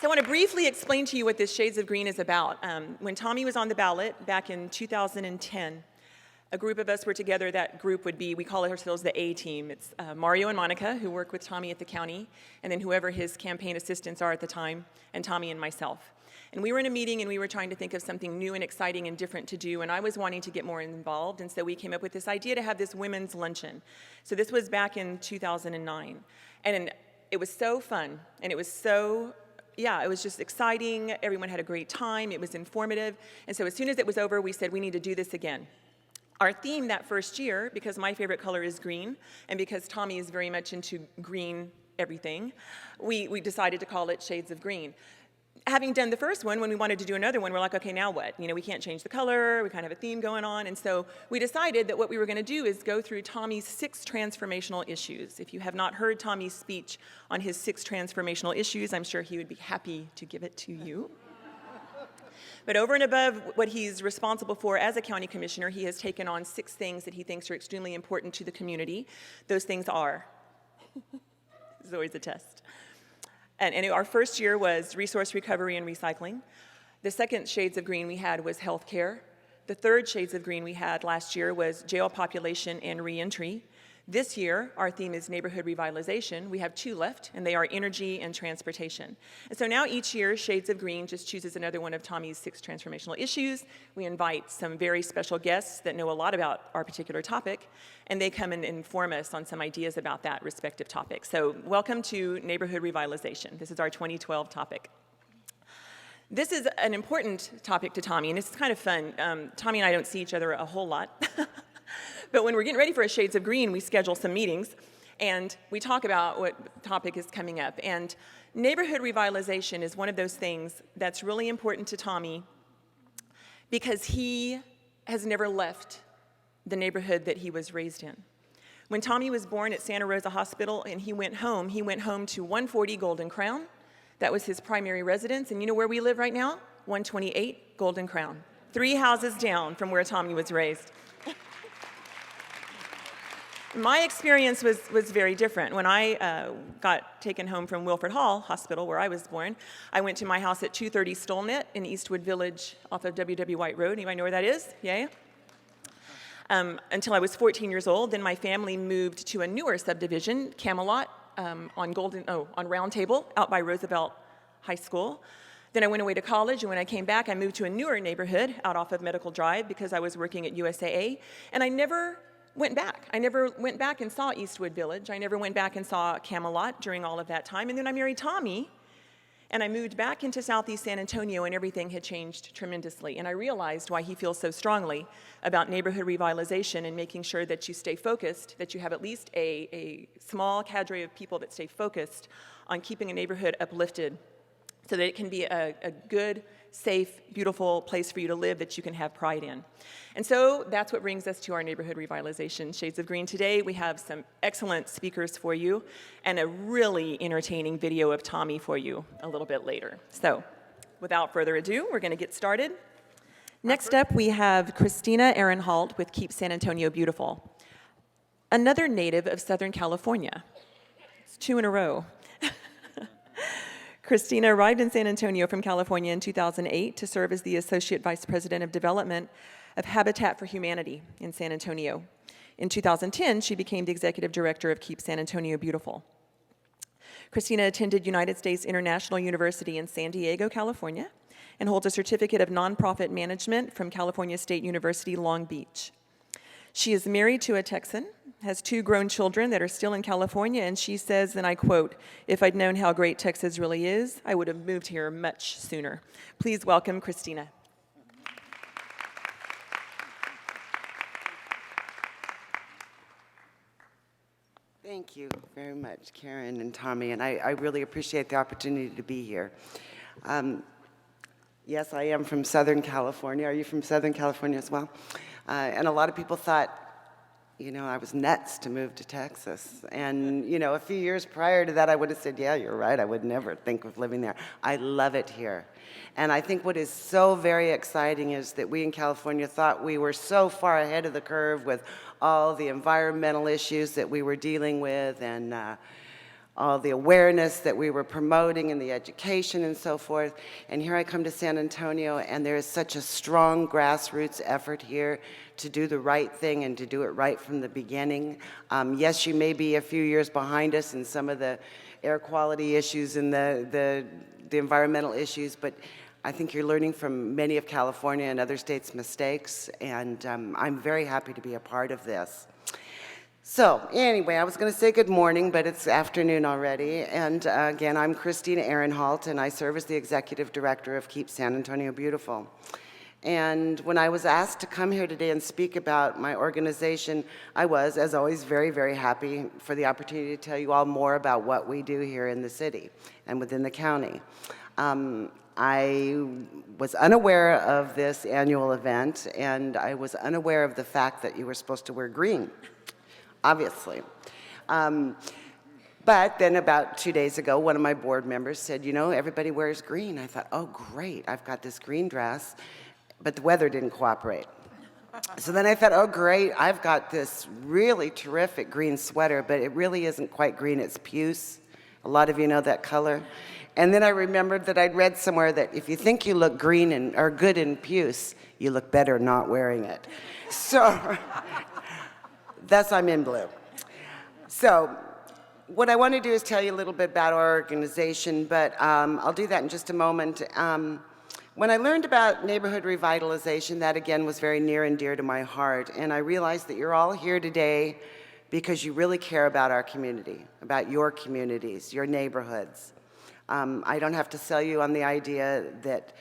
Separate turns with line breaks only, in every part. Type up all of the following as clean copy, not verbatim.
So I want to briefly explain to you what this Shades of Green is about. When Tommy was on the ballot back in 2010, a group of us were together. That group would be, we call ourselves the A team. It's Mario and Monica, who work with Tommy at the county, and then whoever his campaign assistants are at the time, and Tommy and myself. And we were in a meeting, and we were trying to think of something new and exciting and different to do, and I was wanting to get more involved, and so we came up with this idea to have this women's luncheon. So this was back in 2009, and it was so fun, and it was so, it was just exciting. Everyone had a great time. It was informative, and so as soon as it was over, we said, we need to do this again. Our theme that first year, because my favorite color is green, and because Tommy is very much into green everything, we decided to call it Shades of Green. Having done the first one, when we wanted to do another one, we're like, okay, now what? We can't change the color, we kind of have a theme going on, and so we decided that what we were going to do is go through Tommy's 6 transformational issues. If you have not heard Tommy's speech on his 6 transformational issues, I'm sure he would be happy to give it to you. But over and above what he's responsible for as a county commissioner, he has taken on 6 things that he thinks are extremely important to the community. Those things are, this is always a test. And our first year was resource recovery and recycling. The second Shades of Green we had was healthcare. The third Shades of Green we had last year was jail population and reentry. This year, our theme is Neighborhood Revitalization. We have 2 left, and they are energy and transportation. And so now each year, Shades of Green just chooses another one of Tommy's 6 transformational issues. We invite some very special guests that know a lot about our particular topic, and they come and inform us on some ideas about that respective topic. So welcome to Neighborhood Revitalization. This is our 2012 topic. This is an important topic to Tommy, and it's kind of fun. Tommy and I don't see each other a whole lot. But when we're getting ready for a Shades of Green, we schedule some meetings, and we talk about what topic is coming up. And neighborhood revitalization is one of those things that's really important to Tommy because he has never left the neighborhood that he was raised in. When Tommy was born at Santa Rosa Hospital and he went home to 140 Golden Crown. That was his primary residence. And you know where we live right now? 128 Golden Crown. 3 houses down from where Tommy was raised. My experience was very different. When I got taken home from Wilford Hall Hospital, where I was born, I went to my house at 230 Stolnet in Eastwood Village off of W.W. White Road. Anybody know where that is? Yay? Until I was 14 years old. Then my family moved to a newer subdivision, Camelot, on Round Table, out by Roosevelt High School. Then I went away to college, and when I came back, I moved to a newer neighborhood out off of Medical Drive because I was working at USAA, and I never went back. I never went back and saw Eastwood Village. I never went back and saw Camelot during all of that time. And then I married Tommy, and I moved back into Southeast San Antonio, and everything had changed tremendously. And I realized why he feels so strongly about neighborhood revitalization and making sure that you stay focused, that you have at least a small cadre of people that stay focused on keeping a neighborhood uplifted so that it can be a good, safe, beautiful place for you to live that you can have pride in. And so that's what brings us to our neighborhood revitalization Shades of Green today. We have some excellent speakers for you and a really entertaining video of Tommy for you a little bit later. So without further ado, we're going to get started. Next up, we have Christina Aronhalt with Keep San Antonio Beautiful, another native of Southern California. It's 2 in a row. Christina arrived in San Antonio from California in 2008 to serve as the Associate Vice President of Development of Habitat for Humanity in San Antonio. In 2010, she became the Executive Director of Keep San Antonio Beautiful. Christina attended United States International University in San Diego, California, and holds a Certificate of Nonprofit Management from California State University, Long Beach. She is married to a Texan, has 2 grown children that are still in California, and she says, and I quote, "If I'd known how great Texas really is, I would have moved here much sooner." Please welcome Christina.
Thank you very much, Karen and Tommy, and I really appreciate the opportunity to be here. Yes, I am from Southern California. Are you from Southern California as well? And a lot of people thought, I was nuts to move to Texas. And, a few years prior to that, I would have said, yeah, you're right. I would never think of living there. I love it here. And I think what is so very exciting is that we in California thought we were so far ahead of the curve with all the environmental issues that we were dealing with and all the awareness that we were promoting and the education and so forth. And here I come to San Antonio, and there is such a strong grassroots effort here to do the right thing and to do it right from the beginning. Yes, you may be a few years behind us in some of the air quality issues and the environmental issues, but I think you're learning from many of California and other states' mistakes, and I'm very happy to be a part of this. So anyway, I was going to say good morning, but it's afternoon already. And again, I'm Christina Aronhalt, and I serve as the Executive Director of Keep San Antonio Beautiful. And when I was asked to come here today and speak about my organization, I was, as always, very, very happy for the opportunity to tell you all more about what we do here in the city and within the county. I was unaware of this annual event, and I was unaware of the fact that you were supposed to wear green. Obviously. But then about 2 days ago, one of my board members said, you know, everybody wears green. I thought, oh, great, I've got this green dress, but the weather didn't cooperate. So then I thought, oh, great, I've got this really terrific green sweater, but it really isn't quite green, it's puce. A lot of you know that color. And then I remembered that I'd read somewhere that if you think you look green or good in puce, you look better not wearing it. So thus I'm in blue. So what I want to do is tell you a little bit about our organization, but I'll do that in just a moment. When I learned about Neighborhood Revitalization, that again was very near and dear to my heart, and I realized that you're all here today because you really care about our community, about your communities, your neighborhoods. I don't have to sell you on the idea that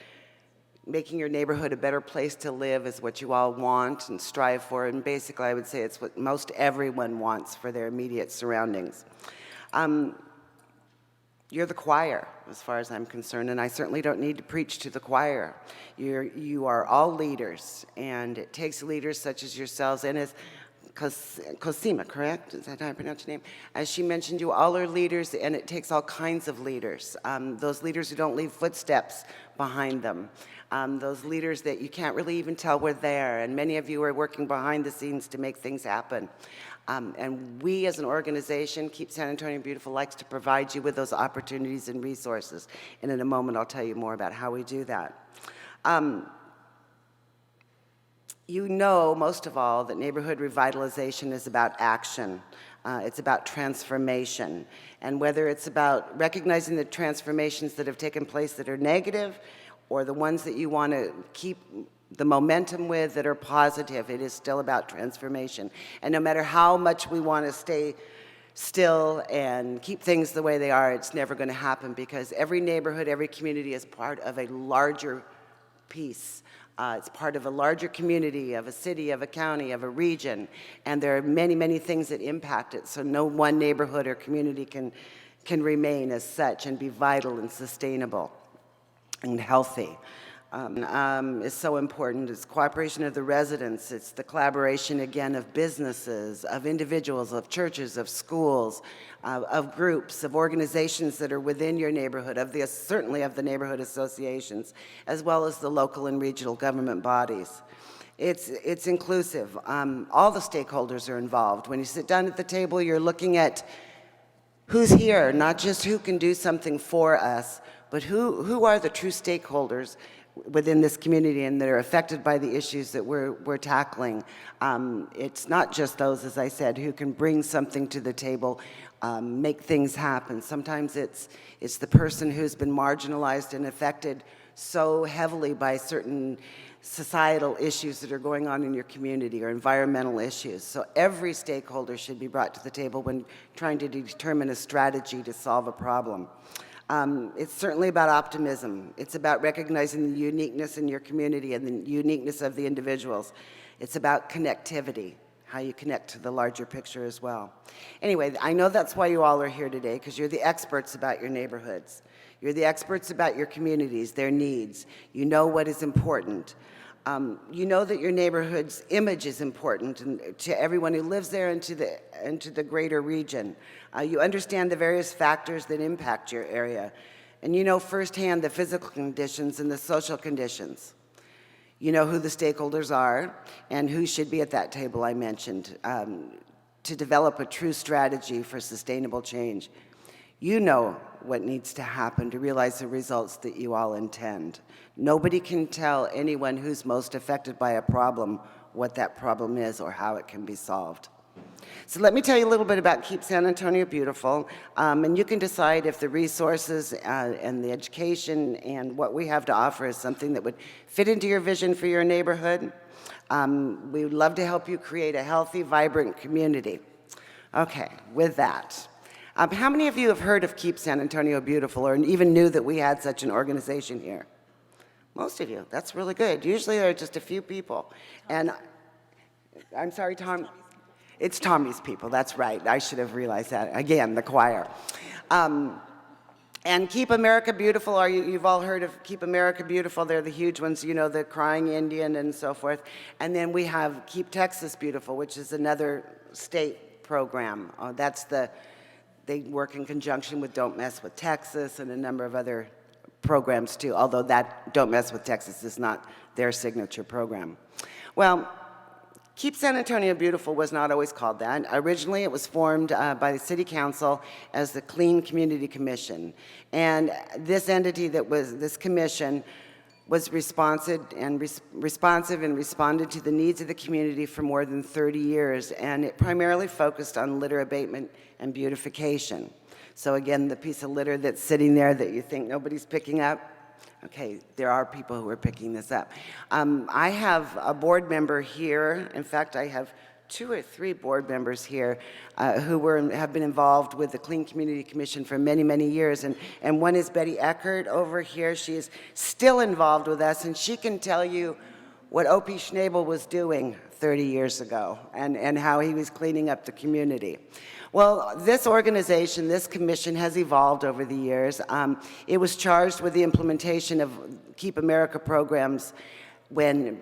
making your neighborhood a better place to live is what you all want and strive for, and basically I would say it's what most everyone wants for their immediate surroundings. You're the choir, as far as I'm concerned, and I certainly don't need to preach to the choir. You are all leaders, and it takes leaders such as yourselves, and as Cosima, correct? Is that how I pronounce your name? As she mentioned, you all are leaders, and it takes all kinds of leaders. Those leaders who don't leave footsteps behind them. Those leaders that you can't really even tell were there, and many of you are working behind the scenes to make things happen. And we as an organization, Keep San Antonio Beautiful, likes to provide you with those opportunities and resources. And in a moment, I'll tell you more about how we do that. You know, most of all, that neighborhood revitalization is about action. It's about transformation. And whether it's about recognizing the transformations that have taken place that are negative, or the ones that you want to keep the momentum with that are positive, it is still about transformation. And no matter how much we want to stay still and keep things the way they are, it's never going to happen, because every neighborhood, every community is part of a larger piece. It's part of a larger community, of a city, of a county, of a region, and there are many, many things that impact it, so no one neighborhood or community can remain as such and be vital and sustainable and healthy. Is so important. It's cooperation of the residents. It's the collaboration, again, of businesses, of individuals, of churches, of schools, of groups, of organizations that are within your neighborhood, certainly of the neighborhood associations, as well as the local and regional government bodies. It's inclusive. All the stakeholders are involved. When you sit down at the table, you're looking at who's here, not just who can do something for us, but who are the true stakeholders within this community and that are affected by the issues that we're tackling. It's not just those, as I said, who can bring something to the table, make things happen. Sometimes it's the person who's been marginalized and affected so heavily by certain societal issues that are going on in your community or environmental issues. So every stakeholder should be brought to the table when trying to determine a strategy to solve a problem. It's certainly about optimism. It's about recognizing the uniqueness in your community and the uniqueness of the individuals. It's about connectivity, how you connect to the larger picture as well. Anyway, I know that's why you all are here today, because you're the experts about your neighborhoods. You're the experts about your communities, their needs. You know what is important. You know that your neighborhood's image is important to everyone who lives there and to the greater region. You understand the various factors that impact your area, and you know firsthand the physical conditions and the social conditions. You know who the stakeholders are and who should be at that table I mentioned to develop a true strategy for sustainable change. You know what needs to happen to realize the results that you all intend. Nobody can tell anyone who's most affected by a problem what that problem is or how it can be solved. So let me tell you a little bit about Keep San Antonio Beautiful, and you can decide if the resources and the education and what we have to offer is something that would fit into your vision for your neighborhood. We would love to help you create a healthy, vibrant community. Okay, with that, how many of you have heard of Keep San Antonio Beautiful or even knew that we had such an organization here? Most of you. That's really good. Usually there are just a few people. And I'm sorry, Tom. It's Tommy's people, that's right. I should have realized that. Again, the choir. And Keep America Beautiful, you've all heard of Keep America Beautiful. They're the huge ones, you know, the Crying Indian and so forth. And then we have Keep Texas Beautiful, which is another state program. They work in conjunction with Don't Mess with Texas and a number of other programs too, although that Don't Mess with Texas is not their signature program. Well, Keep San Antonio Beautiful was not always called that. Originally, it was formed by the City Council as the Clean Community Commission. And this entity this commission was responsive and responded to the needs of the community for more than 30 years. And it primarily focused on litter abatement and beautification. So again, the piece of litter that's sitting there that you think nobody's picking up, okay, there are people who are picking this up. I have a board member here. In fact, I have 2 or 3 board members here who have been involved with the Clean Community Commission for many, many years. And one is Betty Eckert over here. She is still involved with us, and she can tell you what O.P. Schnabel was doing 30 years ago and how he was cleaning up the community. Well, this organization, this commission has evolved over the years. It was charged with the implementation of Keep America programs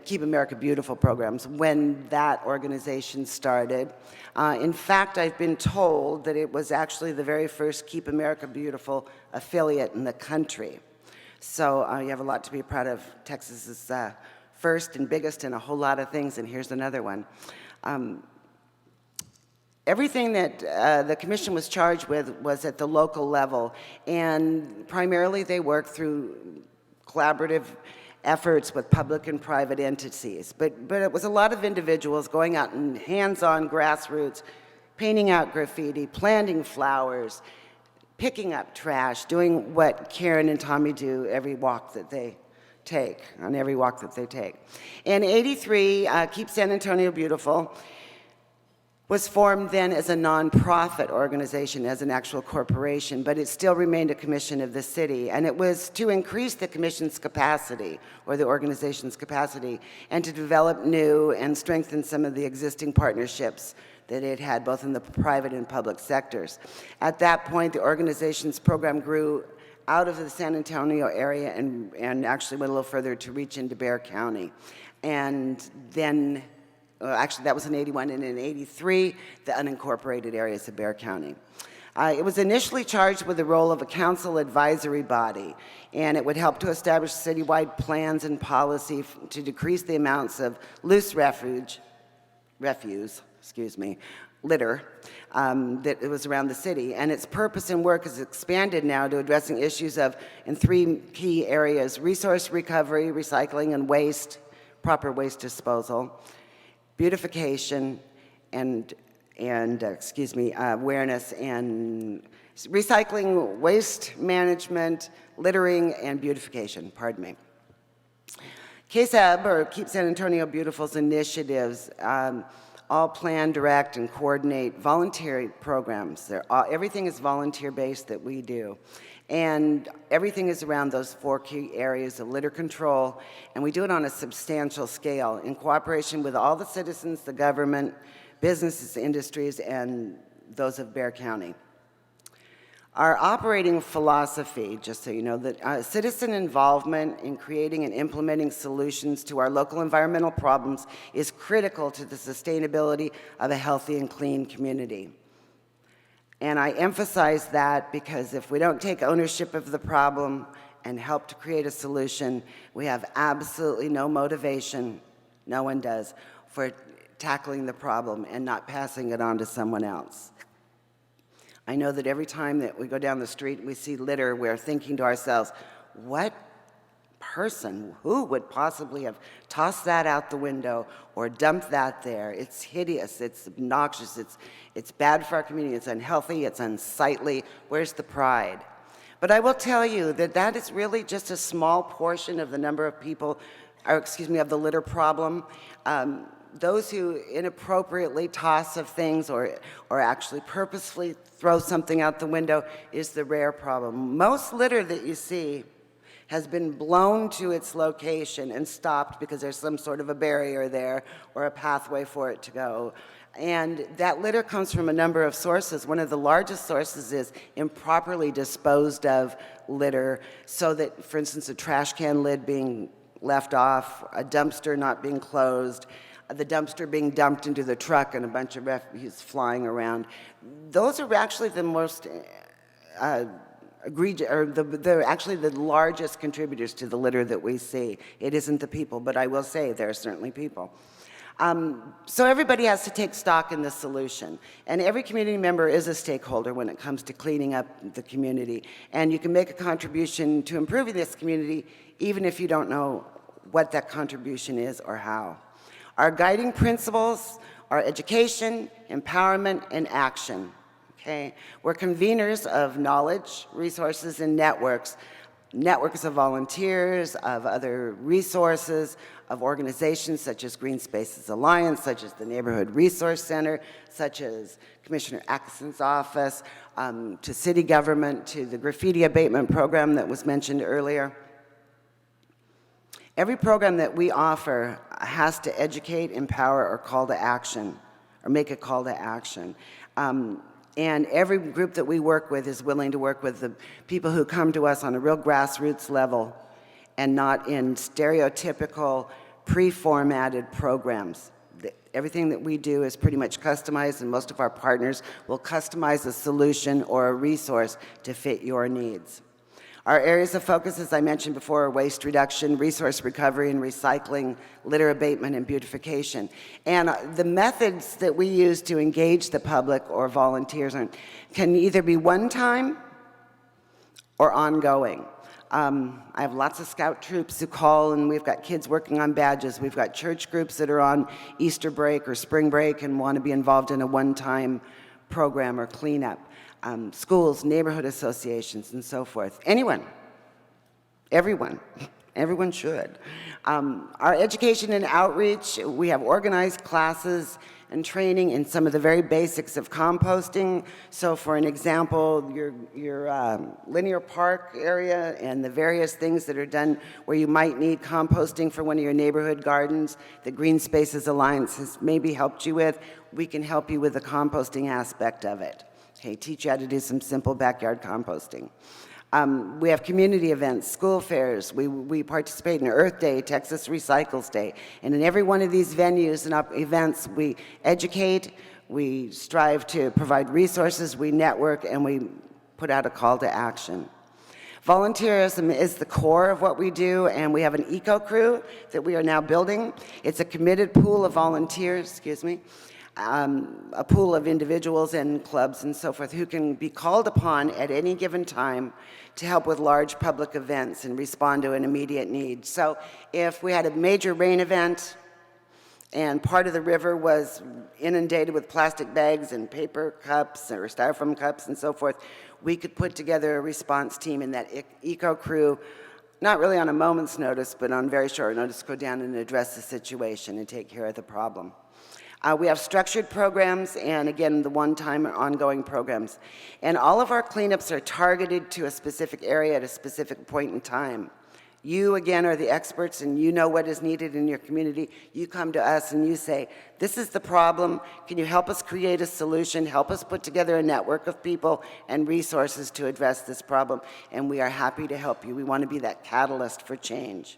Keep America Beautiful programs, when that organization started. In fact, I've been told that it was actually the very first Keep America Beautiful affiliate in the country. So you have a lot to be proud of. Texas is first and biggest in a whole lot of things, and here's another one. Everything that the commission was charged with was at the local level, and primarily they worked through collaborative efforts with public and private entities. But it was a lot of individuals going out and hands-on grassroots, painting out graffiti, planting flowers, picking up trash, doing what Karen and Tommy do every walk that they take, on every walk that they take. In '83, Keep San Antonio Beautiful was formed then as a nonprofit organization, as an actual corporation, but it still remained a commission of the city. And it was to increase the commission's capacity, or the organization's capacity, and to develop new and strengthen some of the existing partnerships that it had both in the private and public sectors. At that point, the organization's program grew out of the San Antonio area and actually went a little further to reach into Bexar County. And then actually, that was in '81, and in '83, the unincorporated areas of Bexar County. It was initially charged with the role of a council advisory body, and it would help to establish citywide plans and policy to decrease the amounts of loose refuse, litter, that was around the city. And its purpose and work has expanded now to addressing issues in 3 key areas: resource recovery, recycling and waste, proper waste disposal, beautification, and awareness and recycling, waste management, littering, and beautification, pardon me. KSAB, or Keep San Antonio Beautiful's initiatives, all plan, direct, and coordinate voluntary programs. Everything is volunteer-based that we do. And everything is around those 4 key areas of litter control, and we do it on a substantial scale in cooperation with all the citizens, the government, businesses, industries, and those of Bexar County. Our operating philosophy, just so you know, that citizen involvement in creating and implementing solutions to our local environmental problems is critical to the sustainability of a healthy and clean community. And I emphasize that because if we don't take ownership of the problem and help to create a solution, we have absolutely no motivation, no one does, for tackling the problem and not passing it on to someone else. I know that every time that we go down the street and we see litter, we're thinking to ourselves, what person, who would possibly have tossed that out the window or dumped that there? It's hideous, it's obnoxious, it's bad for our community, it's unhealthy, it's unsightly. Where's the pride? But I will tell you that that is really just a small portion of the number of people, or excuse me, of the litter problem. Those who inappropriately toss of things or actually purposefully throw something out the window is the rare problem. Most litter that you see has been blown to its location and stopped because there's some sort of a barrier there or a pathway for it to go. And that litter comes from a number of sources. One of the largest sources is improperly disposed of litter, so that, for instance, a trash can lid being left off, a dumpster not being closed, the dumpster being dumped into the truck and a bunch of refuse flying around. Those are actually the most egregious, or they're actually the largest contributors to the litter that we see. It isn't the people, but I will say there are certainly people. So everybody has to take stock in the solution, and every community member is a stakeholder when it comes to cleaning up the community, and you can make a contribution to improving this community even if you don't know what that contribution is or how. Our guiding principles are education, empowerment, and action. Okay? We're conveners of knowledge, resources, and networks of volunteers, of other resources, of organizations such as Green Spaces Alliance, such as the Neighborhood Resource Center, such as Commissioner Adkisson's office, to city government, to the graffiti abatement program that was mentioned earlier. Every program that we offer has to educate, empower, or call to action, or make a call to action. And every group that we work with is willing to work with the people who come to us on a real grassroots level and not in stereotypical, pre-formatted programs. Everything that we do is pretty much customized, and most of our partners will customize a solution or a resource to fit your needs. Our areas of focus, as I mentioned before, are waste reduction, resource recovery and recycling, litter abatement, and beautification. And the methods that we use to engage the public or volunteers can either be one-time or ongoing. I have lots of scout troops who call, and we've got kids working on badges. We've got church groups that are on Easter break or spring break and want to be involved in a one-time program or cleanup. Schools, neighborhood associations, and so forth. Anyone, everyone should. Our education and outreach, we have organized classes and training in some of the very basics of composting. So for an example, your linear park area and the various things that are done where you might need composting for one of your neighborhood gardens, the Green Spaces Alliance has maybe helped you with. We can help you with the composting aspect of it. Okay, teach you how to do some simple backyard composting. We have community events, school fairs. We participate in Earth Day, Texas Recycles Day. And in every one of these venues and events, we educate, we strive to provide resources, we network, and we put out a call to action. Volunteerism is the core of what we do, and we have an eco crew that we are now building. It's a committed pool of volunteers, a pool of individuals and clubs and so forth who can be called upon at any given time to help with large public events and respond to an immediate need. So if we had a major rain event and part of the river was inundated with plastic bags and paper cups or styrofoam cups and so forth, we could put together a response team in that eco crew, not really on a moment's notice, but on very short notice, go down and address the situation and take care of the problem. We have structured programs and, again, the one-time or ongoing programs. And all of our cleanups are targeted to a specific area at a specific point in time. You, again, are the experts, and you know what is needed in your community. You come to us and you say, this is the problem. Can you help us create a solution? Help us put together a network of people and resources to address this problem. And we are happy to help you. We want to be that catalyst for change.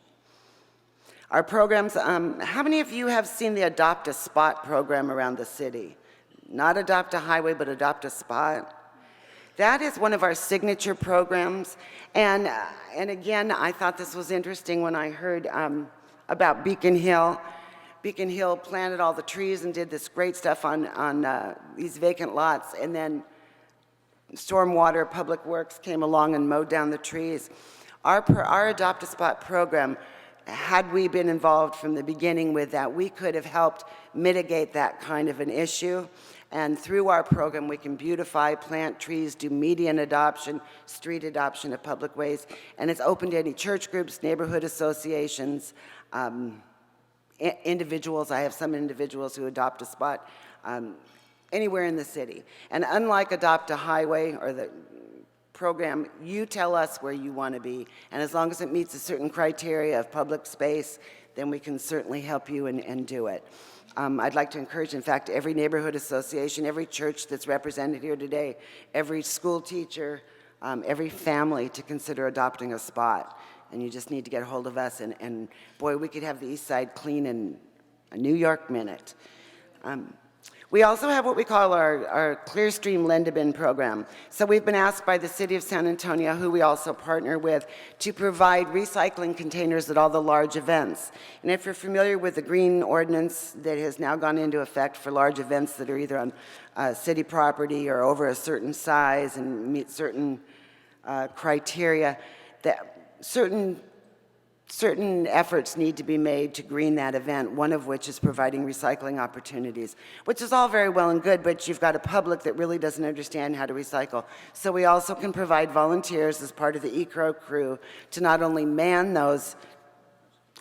Our programs, how many of you have seen the Adopt a Spot program around the city? Not Adopt a Highway, but Adopt a Spot. That is one of our signature programs. And again, I thought this was interesting when I heard about Beacon Hill. Beacon Hill planted all the trees and did this great stuff on these vacant lots, and then Stormwater, Public Works came along and mowed down the trees. Our Adopt a Spot program, had we been involved from the beginning with that, we could have helped mitigate that kind of an issue. And through our program, we can beautify, plant trees, do median adoption, street adoption of public ways. And it's open to any church groups, neighborhood associations, individuals. I have some individuals who adopt a spot anywhere in the city. And unlike Adopt a Highway or the program, you tell us where you want to be. And as long as it meets a certain criteria of public space, then we can certainly help you and do it. I'd like to encourage, in fact, every neighborhood association, every church that's represented here today, every school teacher, every family to consider adopting a spot. And you just need to get a hold of us, and boy, we could have the East Side clean in a New York minute. We also have what we call our Clearstream Lend-A-Bin program. So we've been asked by the City of San Antonio, who we also partner with, to provide recycling containers at all the large events. And if you're familiar with the green ordinance that has now gone into effect for large events that are either on city property or over a certain size and meet certain criteria, that certain efforts need to be made to green that event, one of which is providing recycling opportunities, which is all very well and good, but you've got a public that really doesn't understand how to recycle. So we also can provide volunteers as part of the ECRO crew to not only man those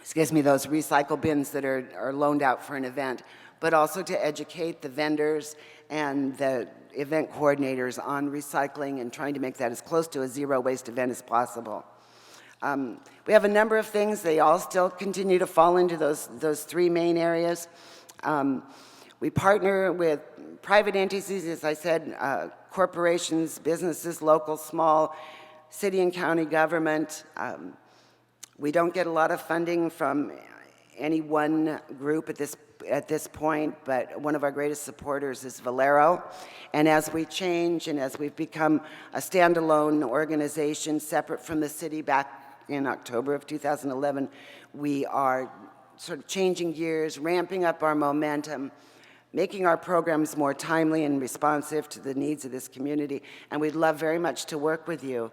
recycle bins that are loaned out for an event, but also to educate the vendors and the event coordinators on recycling and trying to make that as close to a zero waste event as possible. We have a number of things. They all still continue to fall into those three main areas. We partner with private entities, as I said, corporations, businesses, local, small, city and county government. We don't get a lot of funding from any one group at this point, but one of our greatest supporters is Valero. And as we change and as we've become a standalone organization separate from the city back in October of 2011, we are sort of changing gears, ramping up our momentum, making our programs more timely and responsive to the needs of this community, and we'd love very much to work with you.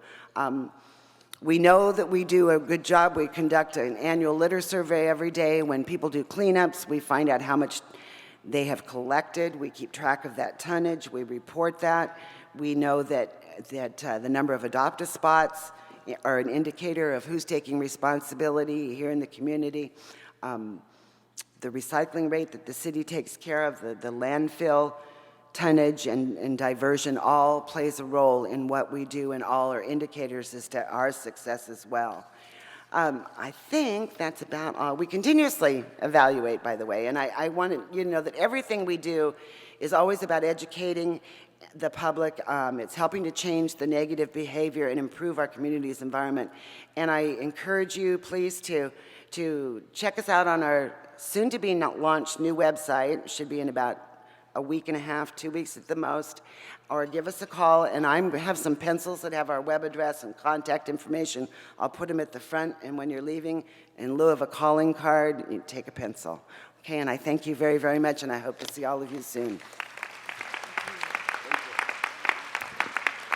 We know that we do a good job. We conduct an annual litter survey every day. When people do cleanups, we find out how much they have collected. We keep track of that tonnage. We report that. We know that the number of adopt-a spots are an indicator of who's taking responsibility here in the community. The recycling rate that the city takes care of, the landfill tonnage and diversion all plays a role in what we do, and all are indicators as to our success as well. I think that's about all. We continuously evaluate, by the way, and I want you to know that everything we do is always about educating the public. It's helping to change the negative behavior and improve our community's environment. And I encourage you, please, to check us out on our soon-to-be launched new website. It should be in about a week and a half, 2 weeks at the most, or give us a call. And I have some pencils that have our web address and contact information. I'll put them at the front, and when you're leaving, in lieu of a calling card, you take a pencil. Okay, and I thank you very, very much, and I hope to see all of you soon.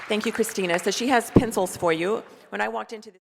Thank you, Christina. So she has pencils for you. When I walked into the